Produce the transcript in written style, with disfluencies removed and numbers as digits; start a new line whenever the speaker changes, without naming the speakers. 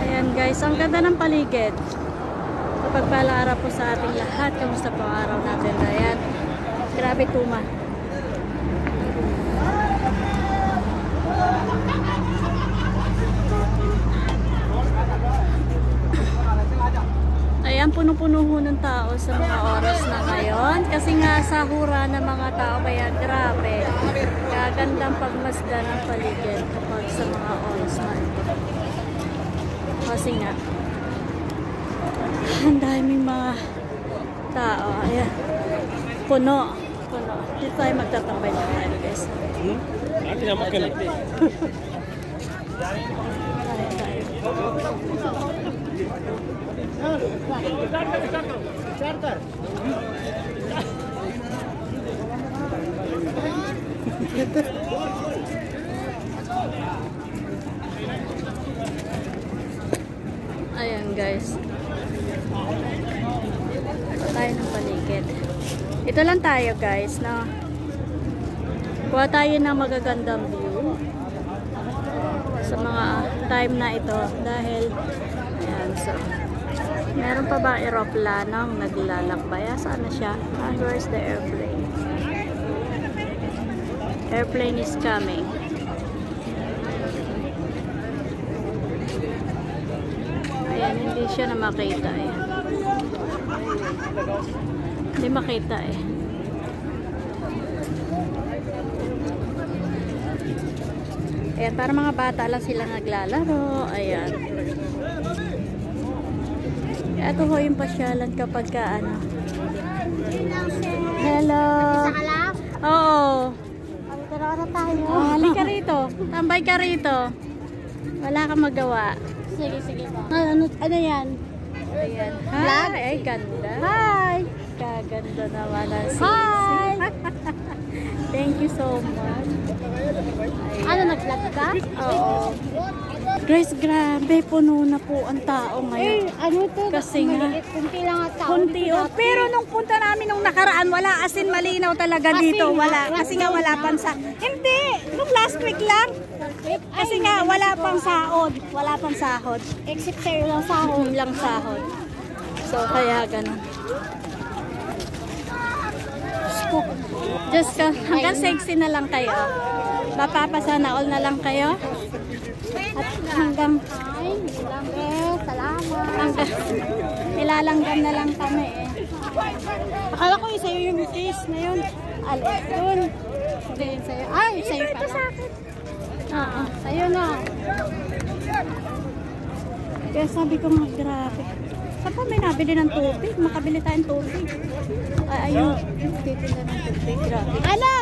Ayan guys, ang ganda ng paligid. Kapagpalang araw po sa ating lahat. Kamusta po ang araw natin? Ayan. Grabe tuma. Ayan, puno-puno ho ng tao sa mga oras na ngayon. Kasi nga sa hura ng mga tao, kaya grabe. Kagandang pagmasdan ng paligid kapag sa mga oras na ito. Kasi nga, ang daming mga tao. Ayan, puno. Puno. Dito tayo magtatambay na tayo guys.
Ate naman ka lang.
Ayan guys. Tayo ng paligid. Ito lang tayo guys na kuha tayo ng magagandang view sa mga time na ito dahil ayan, so meron pa ba aeroplanong naglalakbay? Saan na siya? Where's the airplane? Airplane is coming. Ayan, hindi siya na makita eh. Hindi makita eh. Ayan, para mga bata lang sila naglalaro. Ayan. Ito ho yung pasyalan kapag ka ano. Hello. Oo.
Tara na tayo.
Halika rito. Tambay ka rito. Wala kang magawa.
Sige ba.
Ano yan? Ayan. Hi. Ay, ganda. Hi. Kaganda naman ang sisi.
Hi.
Thank you so much. Ayan.
Ano, nag-vlog ka?
Oo. Guys, grabe. Puno na po ang tao ngayon.
Ano to?
Kasi nga,
kunti lang at tao.
kunti o. Pero nung punta namin nung nakaraan, wala. As in, malinaw talaga dito. Wala. Kasi nga wala pang sa... Hindi! Nung last week lang. Kasi nga wala pang sahod. Wala pang sahod.
Except sa'yo lang sahod.
Lang sahod. So, kaya ganun. Just hanggang sexy na lang kayo. Mapapasana all na lang kayo. At hanggang
salamat.
nilalanggam na lang kami eh. Akala ko yung sa'yo yung face na yun. Alis dun. Hindi yun sa'yo. Ay, sa'yo pala. Oo, sa'yo na. Kaya sabi ko mga grabe. Saan pa may nabili ng tubig? Makabili tayong tubig. Ay, ayun. Titinda ng tubig. Grabe. Ano?